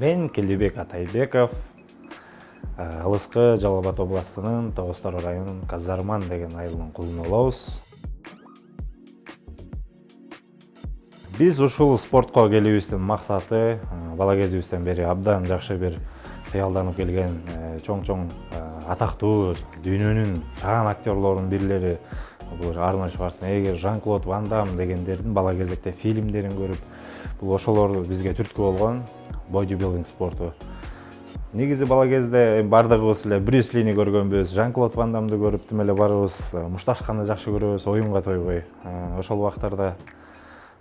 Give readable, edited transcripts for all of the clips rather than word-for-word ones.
Мен Келдибек Атайбеков, Алыскы Жалал Абад областынын Тоғыз Тор районунун Казарман деген айылынын кулуну болобуз. Биз ушул спортко келүүбүздүн максаты бала кезибизден бери абдан жакшы бир кыялданып келген чоң атактуу дүйнөнүн чаан актерлорунун бирлери бул Арнольд Шварценеггер, Жан-Клод Ван Дам дегендердин бала кезекте фильмдерин көрүп, бул ошолор бизге түрткү болгон бодибилдинг спорту. Негизи бала кезде бардыгыбыз эле Брюс Лини көргөнбүз, Жан-Клод Ван Дамды көрүп тим эле барыбыз мушташканды жакшы көрөбүз, оюнга тойбой. Ошол убактарда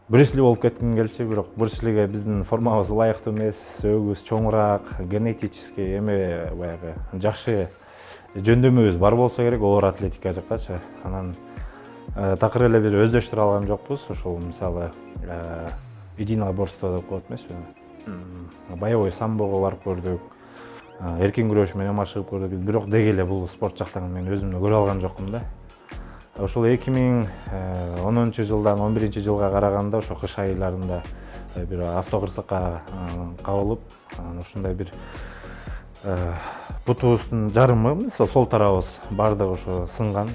Брюс Ли болуп кетким келчү, бирок Брюс Лиге биздин формабыз ылайыктуу эмес, сөөгүбүз чоңураак, генетически эме баягы жакшы жөндөмүбүз бар болсо керек оор атлетика жаккачы. Анан такыр эле бир өздөштүрө алган жокпуз. Ошол мисалы единоборство деп коет эмеспи? Боевой самбого барып көрдүк. Эркин күрөш менен машыгып көрдүк. Бирок деги эле бул спорт жактан мен өзүмдү көрө алган жокмун да. Ошол 2010-жылдан 11-жылга караганда ошо кыш айларында бир автокырсыкка кабылып, ушундай бир бутубуздун жарымы, сол тарабыбыз бардыгы ошо сынган.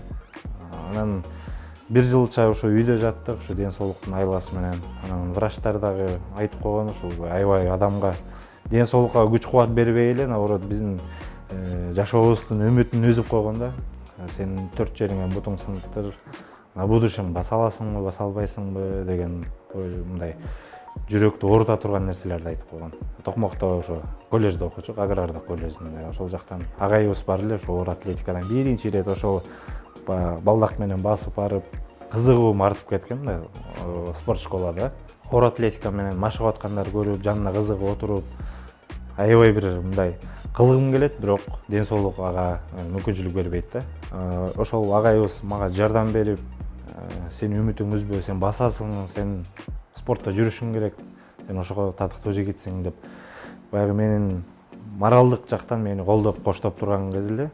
Анан бир жылча ошо үйдө жаттык, ошо ден соолуктун айласы менен. Анан врачтар дагы айтып койгон, ушул аябай адамга ден соолукка күч кубат бербей эле, наоборот биздин жашообуздун үмүтүн үзүп койгон да. Сен 4 жериңен бутуң сыныптыр, на будущем баса аласыңбы, баса албайсыңбы деген мындай жүрөктү оорута турган нерселерди айтып койгон. Токмокто ошо коллежде окучук, агрардык коллежинде. Ошол жактан агайыбыз бар эле, ошо оор атлетикадан биринчи ирет ошол балдак менен басып барып, кызыгуум артып кеткен да, спорт школада. Оор атлетика менен машыгып аткандарды көрүп, жанына кызыгып отуруп, аябай бир мындай кылгым келет, бирок ден соолук ага мүмкүнчүлүк бербейт да. Ошол агайыбыз мага жардам берип, сен үмүтүңдү үзбө, сен басасың, сен спортто жүрүшүң керек, сен ошого татыктуу жигитсиң деп, баягы менин моралдык жактан мени колдоп, коштоп турган кез эле.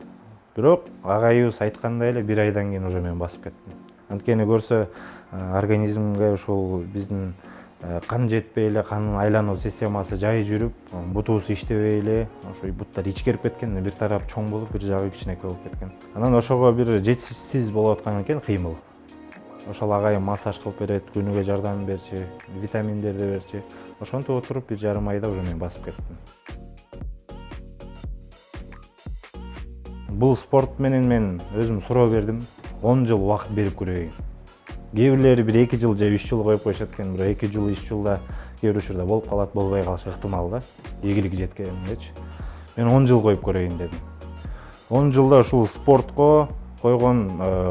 Бирок агайыбыз айткандай эле 1 айдан кийин уже мен басып кеттим. Анткени көрсө организмге ушул биздин кан жетпей эле, канын айлануу системасы жай жүрүп, бутубуз иштебей эле, ошо буттар ичкерип кеткен, бир тарап чоң болуп, бир жагы кичинекей болуп кеткен. Анан ошого бир жетишсиз болуп аткан экен кыймыл. Ошол агайым массаж кылып берет, күнүгө жардам берчи, витаминдерди берчи. Ошентип отуруп 1,5 айда уже мен басып кеттим. Бул спорт менен мен өзүм суроо бердим, 10 жыл убакыт берип көрөйүн. Кээ бирлери бир 2 жыл же 3 жыл коюп коюшат экен, бирок 2 жыл 3 жылда кээ бир учурда болуп калат, болбой калышы ыктымал да, ийгилиги жеткениндечи. Мен 10 жыл коюп көрөйүн дедим. 10 жылда ушул спортко койгон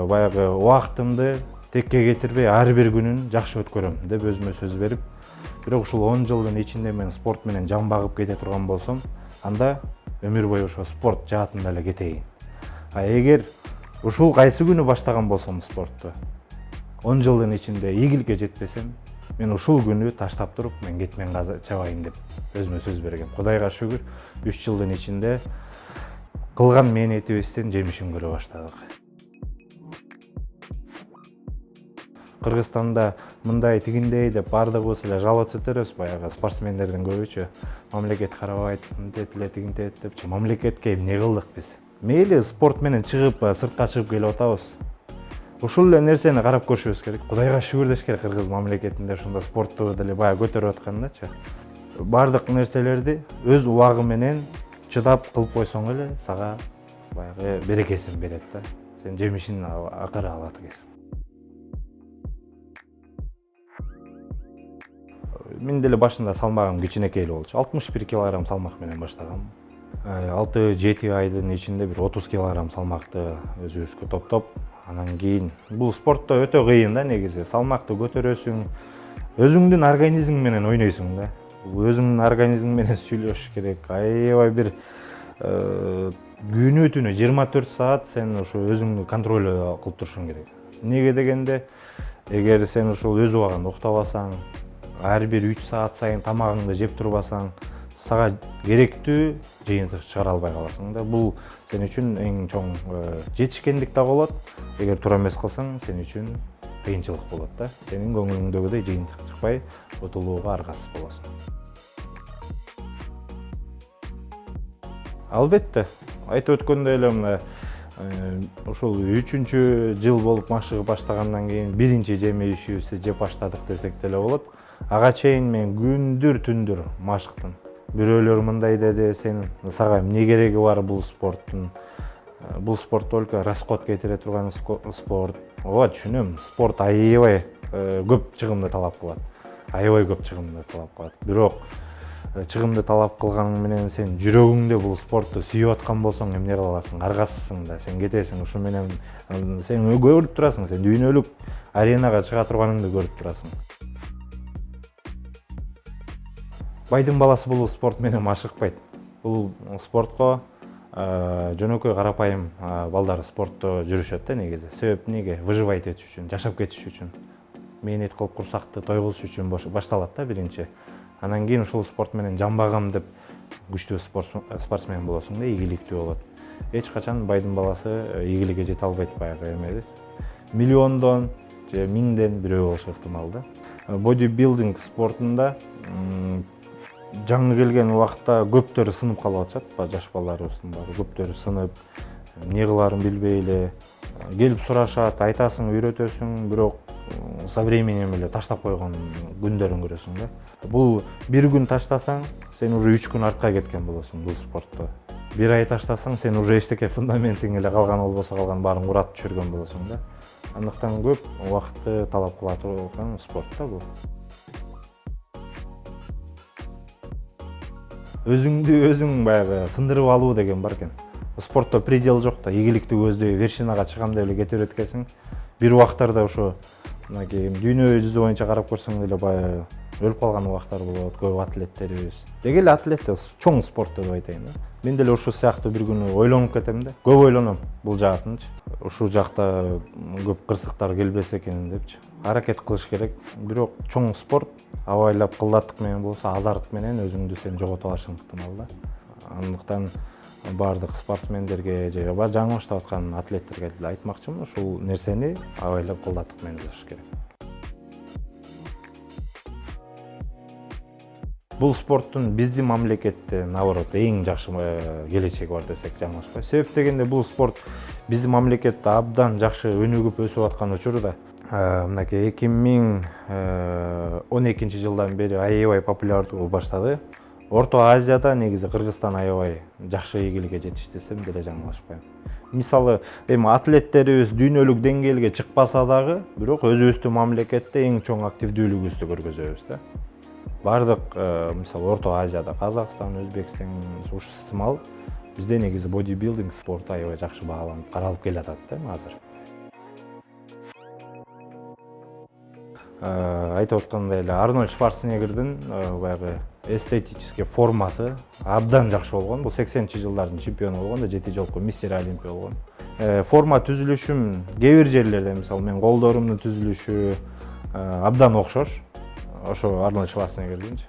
баягы убактымды текке кетирбей, ар бир күнүн жакшы өткөрөм деп өзүмө сөз берип, бирок ушул 10 жылдын ичинде мен спорт менен жан багып кете турган болсом, анда өмүр бою ошо спорт жаатында эле кетейин. А эгер ушул кайсы күнү баштаган болсом спортту, 10 жылдын ичинде ийгиликке жетпесем, мен ушул күнү таштап туруп, мен кетмен чабайын деп өзүмө сөз бергем. Кудайга шүгүр, 3 жылдын ичинде кылган мээнетибиздин жемишин көрө баштадык. Кыргызстанда мындай тигиндей деп бардыгыбыз эле жалоочу өтөрөбүз, баягы спортсмендердин көбүчө мамлекет карабайт, мынтет эле, тигинтет депчи. Мамлекетке эмне кылдык биз? Мейли спорт менен чыгып, сыртка чыгып келип атабыз. Ушул эле нерсени карап көрүшүбүз керек. Кудайга шүгүр деш керек, кыргыз мамлекетинде ушундай спортту деле баягы көтөрүп аткандачы. Бардык нерселерди өз убагы менен чыдап кылып койсоң эле сага баягы берекесин берет да. Сен жемишин акыры алат экенсиң. Мен деле башында салмагым кичинекей эле болчу. 61 килограмм салмак менен баштагам. 6-7 айдын ичинде бир 30 килограмм салмакты өзүбүзгө топтоп, анан кийин бул спортто өтө кыйын да негизи. Салмакты көтөрөсүң, өзүңдүн организмиң менен ойнойсуң да. Өзүңдүн организмиң менен сүйлөшүш керек. Аябай бир күнү түнү 24 саат сен ошо өзүңдү контроль кылып турушуң керек. Неге дегенде, эгер сен ушул өз убагында уктабасаң, ар бир 3 саат сайын тамагыңды жеп турбасаң, сага керектүү жыйынтык чыгара албай каласың да. Бул сен үчүн эң чоң жетишкендик да болот. Эгер туура эмес кылсаң, сен үчүн кыйынчылык болот да. Сенин көңүлүңдөгүдөй жыйынтык чыкпай, утулууга аргасыз болосуң. Албетте, айтып өткөндөй эле мына ушул 3-жыл болуп машыгып баштагандан кийин биринчи жемейишибизди жеп баштадык десек деле болот. Ага чейин мен күндүр түндүр машыктым. Бирөөлөр мындай деди, сен сага эмне кереги бар бул спорттун? Бул спорт только расход кетире турган спорт. Ооба, түшүнөм. Спорт аябай көп чыгымды талап кылат. Аябай көп чыгымды талап кылат. Бирок чыгымды талап кылганың менен сен жүрөгүңдө бул спортту сүйүп аткан болсоң эмне кыла аласың? Аргасызсың да, сен кетесиң. Ушу менен сен көрүп турасың, сен дүйнөлүк аренага чыга турганыңды көрүп турасың. Байдын баласы бул спорт менен машыкпайт. Бул спортко жөнөкөй карапайым балдар спортто жүрүшөт да негизи. Себеп неге? Выживать этиш үчүн, жашап кетиш үчүн. Мээнет кылып курсакты тойгузуш үчүн башталат да биринчи. Анан кийин ушул спорт менен жамбагам деп күчтүү спортсмен болосуң да, ийгиликтүү болот. Эч качан байдын баласы ийгиликке жете албайт баягы эмеде. Миллиондон же миңден бирөө болушу ыктымал да. Бодибилдинг спортунда жаңы келген убакта көптөрү сынып калып атышат, жаш балдарыбыздын баары көптөрү сынып, эмне кылаарын билбей эле келип сурашат, айтасың, үйрөтөсүң, бирок со временем эле таштап койгон күндөрүн көрөсүң да. Бул бир күн таштасаң, сен уже 3 күн артка кеткен болосуң бул спортто. Бир ай таштасаң, сен уже эчтеке фундаментиң эле калган болбосо калган баарын куратып жүргөн болосуң да. Андыктан көп убакытты талап кыла турган спорт да бул. Өзүңдү өзүң баягы сындырып алуу деген бар экен. Спортто предел жок да, ийгиликти көздөй вершинага чыгам деп эле кете берет экенсиң. Бир убактарда ошо мынакей дүйнө жүзү боюнча карап көрсөң деле баягы өлүп калган убактар болот, көп атлеттерибиз. Деги эле атлет чоң спортто деп айтайын да. Мен деле ушул сыяктуу бир күнү ойлонуп кетем да. Көп ойлоном бул жаатынчы. Ушул жакта көп кырсыктар келбесе экен депчи. Аракет кылыш керек. Бирок чоң спорт абайлап кылдаттык менен болсо, азарт менен өзүңдү сен жогото алышың ыктымал да. Андыктан бардык спортсмендерге же жаңы баштап аткан атлеттерге деле айтмакчымын, ушул нерсени абайлап кылдаттык менен кылыш керек. Бул спорттун биздин мамлекетте наоборот эң жакшы келечеги бар десек жаңылышпайбыз. Себеп дегенде бул спорт биздин мамлекетте абдан жакшы өнүгүп өсүп аткан учурда мынакей 2012-жылдан бери аябай популярдуу баштады. Орто Азияда негизи Кыргызстан аябай жакшы ийгиликке жетиш десем деле жаңылышпайм. Мисалы, эми атлеттерибиз дүйнөлүк деңгээлге чыкпаса дагы, бирок өзүбүздүн мамлекетте эң чоң активдүүлүгүбүздү көргөзөбүз да. Бардык, мисалы, Орто Азияда Казакстан, Өзбекстан ушул сымал бизде негизи бодибилдинг спорту аябай жакшы бааланып, каралып келатат да азыр. Айтып аткандай эле Арнольд Шварценеггердин баягы эстетический формасы абдан жакшы болгон. Бул 80-жылдардын чемпиону болгон да, 7 жолку мистер Олимпия болгон. Форма түзүлүшүм кээ бир жерлерде, мисалы, мен колдорумдун түзүлүшү абдан окшош. Ошо Арнольд Шварценеггердинчи.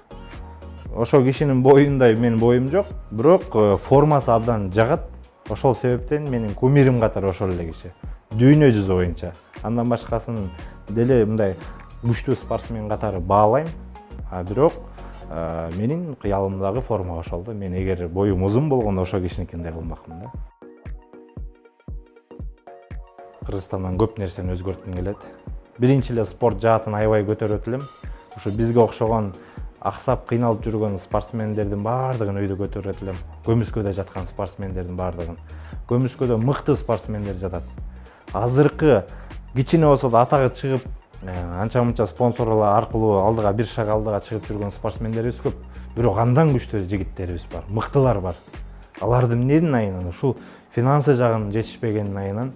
Ошо кишинин боюндай менин боюм жок, бирок формасы абдан жагат. Ошол себептен менин кумирим катары ошол эле киши. Дүйнө жүзү боюнча. Андан башкасын деле мындай күчтүү спортсмен катары баалайм. Бирок менин кыялымдагы форма ошол да. Мен эгер боюм узун болгондо ошо кишиникиндей кылмакмын да. Кыргызстандан көп нерсени өзгөрткүм келет. Биринчи эле спорт жаатын аябай көтөрөт элем. Ошо бизге окшогон аксап кыйналып жүргөн спортсмендердин баардыгын өйдө көтөрөт элем. Көмүскөдө жаткан спортсмендердин баардыгын. Көмүскөдө мыкты спортсмендер жатат. Азыркы кичине болсо да атагы чыгып, анча-мынча спонсорлор аркылуу алдыга бир шаг алдыга чыгып жүргөн спортсмендерибиз көп. Бирок андан күчтүү жигиттерибиз бар, мыктылар бар. Аларды эмнедин айынан, ушул финансы жагын жетишпегенин айынан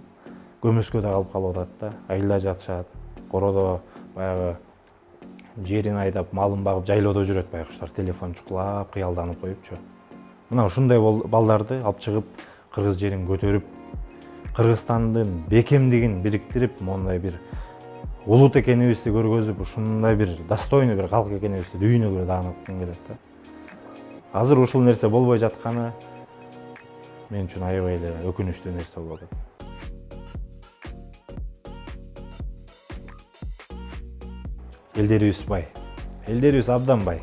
көмүскөдө калып атат да, айылда жатышат. Кородо баягы жерин айдап, малын багып, жайлоодо жүрөт байкуштар, телефон чукулап, кыялданып коюпчу. Мына ушундай балдарды алып чыгып, кыргыз жерин көтөрүп, Кыргызстандын бекемдигин бириктирип, мондай бир улут экенибизди көргөзүп, ушундай бир достойный бир калк экенибизди дүйнөгө тааныткым келет да. Азыр ушул нерсе болбой жатканы мен үчүн аябай эле өкүнүчтүү нерсе болуп атат. Элдерибиз бай. Элдерибиз абдан бай.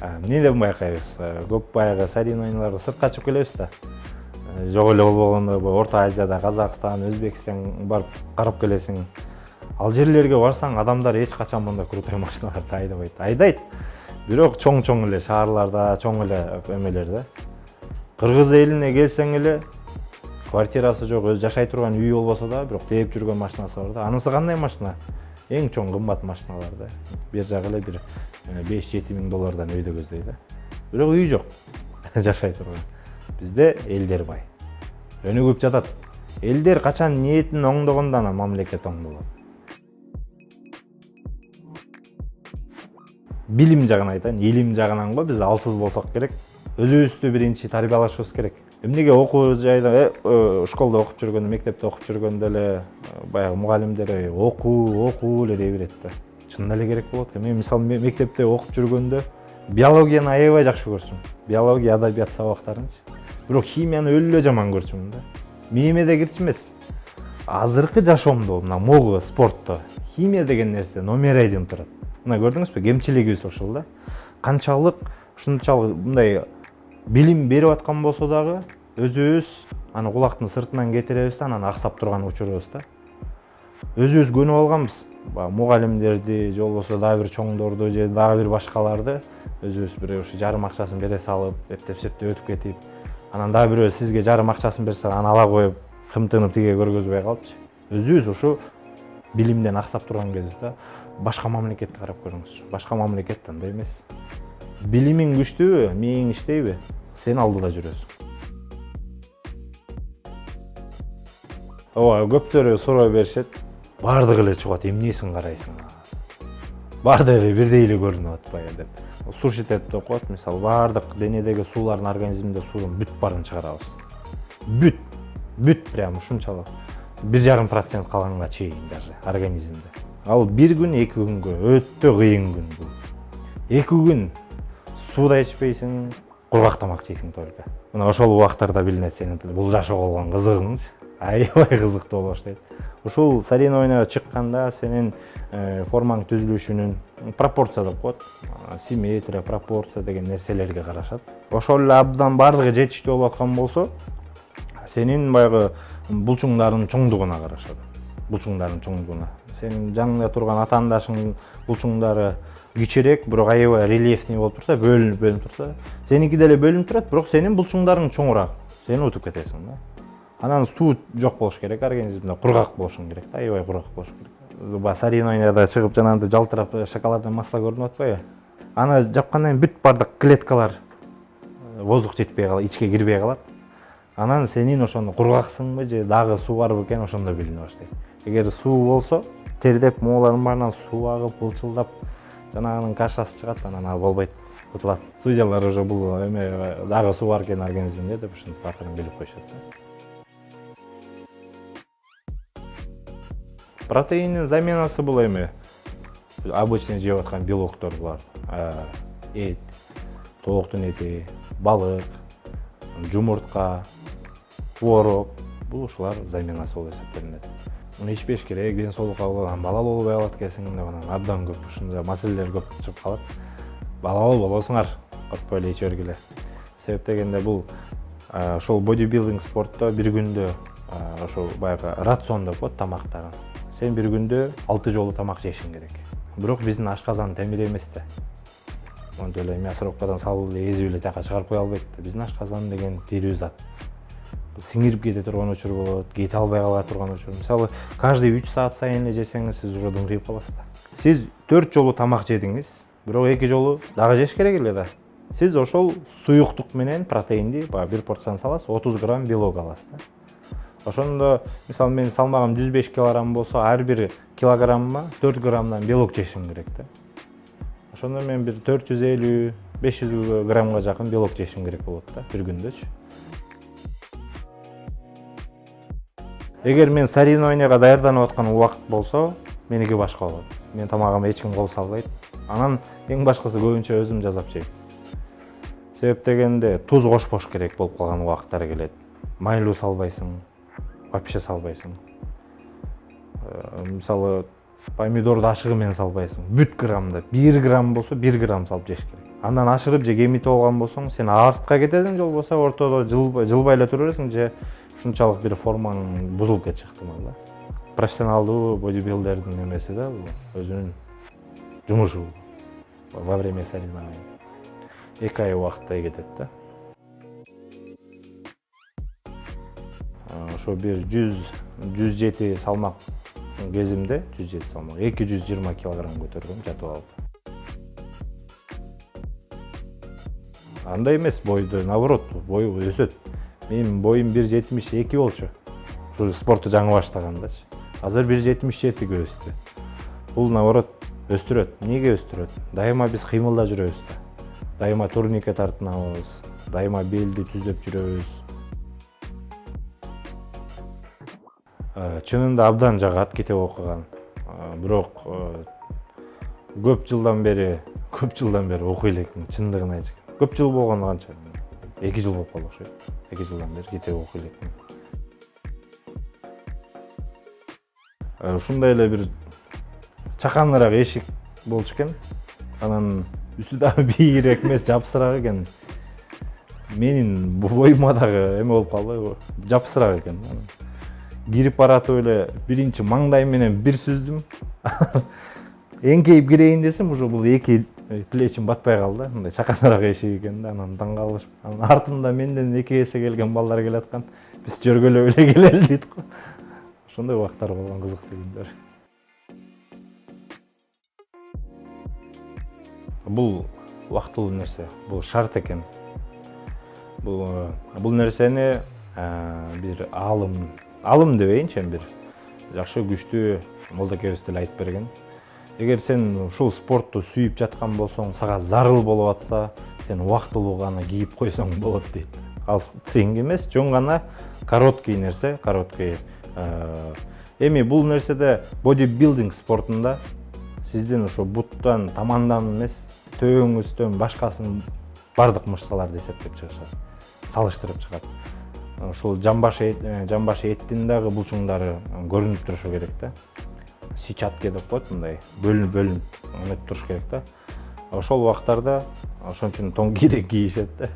Эмнеден байкайбыз? Көп баягы соревнованияларга сыртка чыгып келебиз да. Жок эле болбогондо Орто Азияда Казакстан, Өзбекстан барып карап келесиң. Ал жерлерге барсаң, адамдар эч качан мындай крутой машиналарды айдабайт. Айдайт. Бирок чоң эле шаарларда, чоң эле эмелерде. Кыргыз элине келсең эле квартирасы жок, өз жашай турган үй болбосо да, бирок тээп жүргөн машинасы бар да. Анысы кандай машина? Эң чоң кымбат машиналар да. Бир жагы эле бир 5-7 миң доллардан үйдө көздөй да. Бирок үй жок. Жашай турган. Бизде элдер бай. Өнүгүп жатат. Элдер качан ниетин оңдогондо анан мамлекет оң болот. Билим жагын айтайын, илим жагынан го биз алсыз болсок керек. Өзүбүздү биринчи тарбиялашыбыз керек. Эмнеге окуу жайда, школда окуп жүргөндө, мектепте окуп жүргөндө эле баягы мугалимдер окуу эле дей берет да. Чын эле керек болот. Мен мисалы мектепте окуп жүргөндө биологияны аябай жакшы көрчүмүн. Биология, адабият сабактарынчы. Бирок химияны өлө эле жаман көрчүмүн да. Мээме да кирчү эмес. Азыркы жашоомдо мына могу спортто химия деген нерсе номер 1 турат. Мына көрдүңүзбү, кемчилигибиз ошол да. Канчалык ушунчалык мындай билим берип аткан болсо дагы өзүбүз аны кулактын сыртынан кетиребиз да, анан аксап турган учурубуз да. Өзүбүз көнүп алганбыз. Мугалимдерди, же болбосо дагы бир чоңдорду, же дагы бир башкаларды өзүбүз бир ушу жарым акчасын бере салып, эптеп өтүп кетип, анан дагы бирөө сизге жарым акчасын берсе, аны ала коюп, кымтынып тиге көргөзбөй калыпчы. Өзүбүз ушу билимден аксап турган кезибизде башка мамлекетти карап көрүңүзчү. Башка мамлекет андай эмес. Билимиң күчтүүбү, мээң иштейби? Сен алдыда жүрөсүң. Ооба, көптөрү суроо беришет. Бардыгы эле чыгат, эмнесин карайсың? Бардыгы бирдей эле көрүнүп атпайбы деп. Суршитет окуат, мисалы, бардык денедеги суулардын организмде суунун бүт барын чыгарабыз. Бүт прям ушунчалык. 1,5% калганга чейин даже организмде. Ал бир күн, 2 күнгө өтө кыйын күн бул. 2 күн сууда ичпейсиң, кургак тамак жейсиң только. Мына ошол убактарда билинет сенин бул жашоого болгон кызыгыңчы. Аябай кызыктуу боло баштайт. Ушул соревнованияга чыкканда сенин формаң түзүлүшүнүн пропорция деп коет. Симметрия, пропорция деген нерселерге карашат. Ошол эле абдан бардыгы жетиштүү болуп аткан болсо, сенин баягы булчуңдардын чоңдугуна карашат. Булчуңдардын чоңдугуна. Сенин жаңыңда турган атаандашыңдын булчуңдары кичирээк, бирок аябай рельефный болуп турса, бөлүнүп турса, сеники деле бөлүнүп турат, бирок сенин булчуңдарың чоңураак. Сен утуп кетесиң да. Анан суу жок болуш керек, организмде кургак болушуң керек да, аябай кургак болуш керек. Ба соревнованияда чыгып жанагындай жалтырап шоколадный масло көрүнүп атпайбы? Аны жапкандан кийин бүт бардык клеткалар воздух жетпей калат, ичке кирбей калат. Анан сенин ошондо кургаксыңбы же дагы суу барбы экен ошондо билине баштайт. Эгер суу болсо, тердеп моолардын баарынан суу агып, былчылдап, жанагынын кашасы чыгат, анан ал болбойт, утулат. Судьялар уже бул эме дагы суу бар экен организмде деп ушинтип акырын билип коюшат да. Протеиндин заменасы бул эми обычный жеп аткан белоктор булар. Эт, тооктун эти, балык, жумуртка, творог, бул ушулар заменасы болуп эсептелинет. Муну ичпеш керек, ден соолукка балалуу болбой калат экенсиң деп анан абдан көп ушундай маселелер көп чыгып калат. Балалуу болосуңар, коркпой эле иче бергиле. Себеп дегенде бул ошол бодибилдинг спортто бир күндө ошол баягы рацион деп коет тамактарын. Сен бир күндө 6 жолу тамак жешиң керек. Бирок биздин ашказан темир эмес да. Монтип эле мясорубкадан салып эле эзип эле тияка чыгарып кое албайт да. Биздин ашказан деген тирүү зат. Сиңирип кете турган учур болот, кете албай кала турган учур. Мисалы, каждый 3 саат сайын эле жесеңиз, сиз уже дыңгыйып каласыз да. Сиз 4 жолу тамак жедиңиз, бирок 2 жолу дагы жеш керек эле да. Сиз ошол суюктук менен протеинди, баягы 1 порцияны саласыз, 30 грамм белок аласыз да. Ошондо, мисалы, менин салмагым 105 килограмм болсо, ар бир килограмма 4 граммдан белок жешим керек да. Ошондо мен бир 450-500 граммга жакын белок жешим керек болот да, бир күндөчү. Эгер мен соревнованияга даярданып аткан убакыт болсо, меники башка болот. Мен тамагыма эч ким кол салбайт. Анан эң башкысы көбүнчө өзүм жасап жейм. Себеп дегенде туз кошпош керек болуп калган убакыттар келет. Майлуу салбайсың, вообще салбайсың. Мисалы, помидорду ашыгы менен салбайсың. Бүт граммда 1 грамм болсо 1 грамм салып жеш керек. Андан ашырып же кемитип алган болсоң, сен артка кетесиң, же болбосо ортодо жылбай эле тура бересиң, же ушунчалык бир формаң бузулуп кетиши ыктымал да. Профессионалдуу бодибилдердин эмеси да бул, өзүнүн жумушу во время соревнований. 2 ай убакыттай кетет да. Ошо бир 107 салмак кезимде, 107 салмак, 220 килограмм көтөргөм жатып алып. Андай эмес, бойду наоборот, бою өсөт. Менин боюм 1,72 болчу. Ушу спорту жаңы баштагандачы. Азыр 1,77 өстү. Бул наоборот өстүрөт. Эмнеге өстүрөт? Дайыма биз кыймылда жүрөбүз да. Дайыма турникке тартынабыз, дайыма белди түзөп жүрөбүз. Чынында абдан жагат китеп окуган. Бирок көп жылдан бери окуй элекмин, чындыгын айтчу. Көп жыл болгону канча? 2 жыл болуп калды окшойт. 2 жылдан бери китеп окуй элекмин. Ушундай эле бир чаканыраак эшик болчу экен. Анан үстү дагы бийирээк эмес, жапсыраак экен. Менин боюма дагы эме болуп калды, жапсыраак экен. Кирип баратып эле биринчи маңдайым менен бир сүздүм. Эңкейип кирейин десем, уже бул эки плечим батпай калды. Мындай чаканыраак эшик экен да, анан таң калышып. Анан артымда менден 2 эсе келген балдар келаткан. Биз жөргөлөп эле келели дейт го. Ошондой убактар болгон, кызыктуу күндөр. Бул убактылуу нерсе, бул шарт экен. Бул нерсени бир алым дебейинчи, бир жакшы күчтүү молдокебиз деле айтып берген. Эгер сен ушул спортту сүйүп жаткан болсоң, сага зарыл болуп атса, сен убактылуу гана кийип койсоң болот дейт. Ал тренинг эмес, жөн гана короткий нерсе, Эми бул нерседе бодибилдинг спортунда сиздин ошо буттан, тамандан эмес, төбөңүздөн башкасын бардык мышцаларды эсептеп чыгышат, салыштырып чыгат. Ушул жамбаш эттин дагы булчуңдары көрүнүп турушу керек да. Сичатка деп коет, мындай бөлүнүп өтүп туруш керек да. Ошол убактарда ошон үчүн тоң кийрек кийишет да.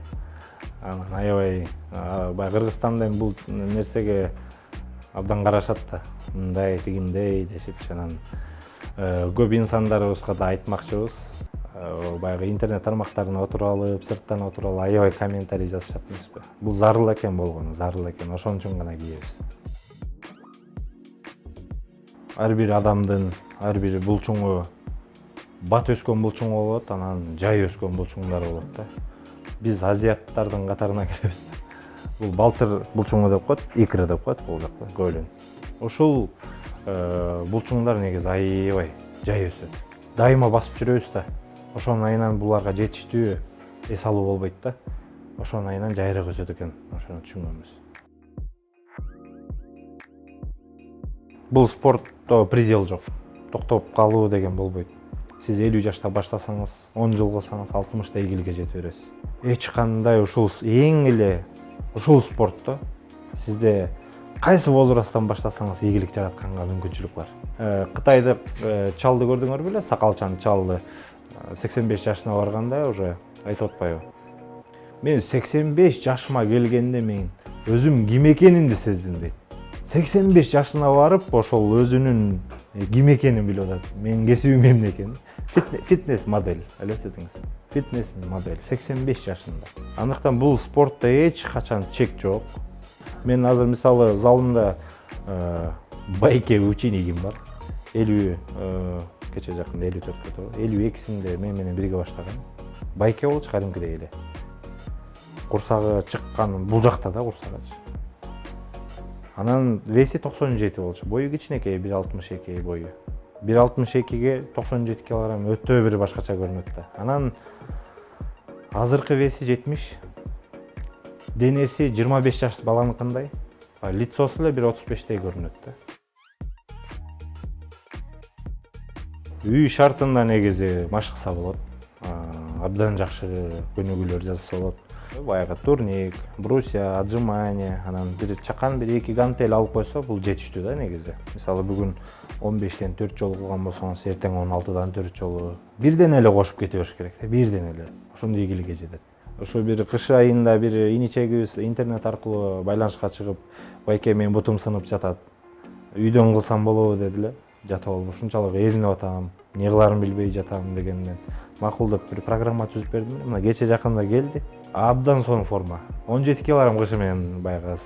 Анан аябай Кыргызстанда бул нерсеге абдан карашат да. Мындай тигиндей дешипчи, анан көп инсандарыбызга да айтмакчыбыз. Баягы интернет тармактарына отуруп алып, сырттан отуруп алып аябай комментарий жазышат эмеспи. Бул зарыл экен болгону, зарыл экен. Ошон үчүн гана кийебиз. Ар бир адамдын, ар бир булчуңу бат өскөн булчуң болот, анан жай өскөн булчуңдар болот да. Биз азиаттардын катарына киребиз. Бул балтыр булчуңу деп коет, икра деп коет бул жакта, көйлөн. Ушул булчуңдар негизи аябай жай өсөт. Дайыма басып жүрөбүз да. Ошонун айынан буларга жетиштүү эс алуу болбойт да. Ошонун айынан жайыраак өсөт экен, ошону түшүнгөнбүз. Бул спортто предел жок. Токтоп калуу деген болбойт. Сиз 50 жашта баштасаңыз, 10 жыл кылсаңыз 60-та ийгиликке жете бересиз. Эч кандай эң эле ушул спортто сизде кайсы возрасттан баштасаңыз ийгилик жаратканга мүмкүнчүлүк бар. Кытайдык чалды көрдүңөр беле, сакалчан чалды 85 жашына барганда уже айтып атпайбы. Мен 85 жашыма келгенде мен өзүм ким экенимди сездим дейт. 85 жашына барып, ошол өзүнүн ким экенин билип атат. Менин кесибим эмне экенин. Фитнес модель, элестетиңиз. Фитнес модель 85 жашында. Андыктан бул спортто эч качан чек жок. Мен азыр мисалы залымда байке учениким бар. 50 кече жакында 54 толду. 52-синде мен менен бирге баштаган. Байке болчу кадимкидей эле. Курсагы чыккан бул жакта да курсагачы. Анан веси 97 болчу. Бою кичинекей, 1,62 бою. 1,62ге 97 килограмм өтө бир башкача көрүнөт да. Анан азыркы веси 70. Денеси 25 жаш баланыкындай. Лицосу эле 1,35дей көрүнөт да. Үй шартында негизи машыкса болот. Абдан жакшы көнүгүүлөр жасаса болот. Баягы турник, брусья, отжимание, анан бир чакан бир 2 гантель алып койсо бул жетиштүү да негизи. Мисалы бүгүн 15тен 4 жолу кылган болсоңуз, эртең 16дан 4 жолу бирден эле кошуп кете бериш керек да, бирден эле. Ошондой ийгиликке жетет. Ошо бир кыш айында бир иничегибиз интернет аркылуу байланышка чыгып, байке менин бутум сынып жатат. Үйдөн кылсам болобу деди эле. Жатып алып ушунчалык эзинип атам, эмне кыларымды билбей жатам дегенден макул деп бир программа түзүп бердим. Мына кече жакында келди. Абдан сонун форма. 17 килограмм кышы менен баягы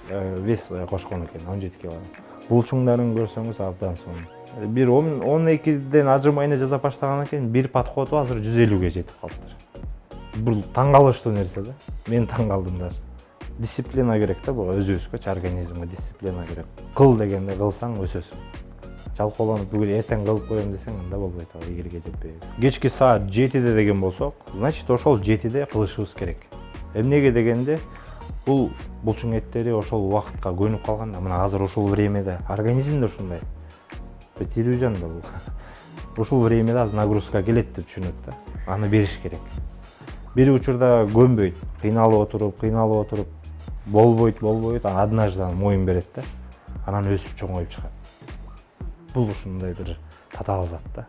вес кошкон экен, 17 килограмм. Булчуңдарын көрсөңүз абдан сонун. Бир 12ден отжимание жасап баштагандан кийин бир подходу азыр 150ге жетип калыптыр. Бул таң калыштуу нерсе да. Мен таң калдым даже. Дисциплина керек да, буга өзүбүзгөчү организмге дисциплина керек. Кыл дегенде кылсаң өсөсүң. Жалкоолонуп бүгүн эртең кылып коем десең анда болбойт, ал ийгиликке жетпей. Кечки саат 7де деген болсок, значит ошол 7де кылышыбыз керек. Эмнеге дегенде, бул булчуң эттери ошол убакытка көнүп калганда, мына азыр ушул времяда организм да ушундай. Тирүү жан да бул. Ушул времяда аз нагрузка келет деп түшүнөт да. Аны бериш керек. Бир учурда көнбөйт, кыйналып отуруп, болбойт, однажды моюн берет да. Анан өсүп чоңоюп чыгат. Бул ушундай бир татаал зат да.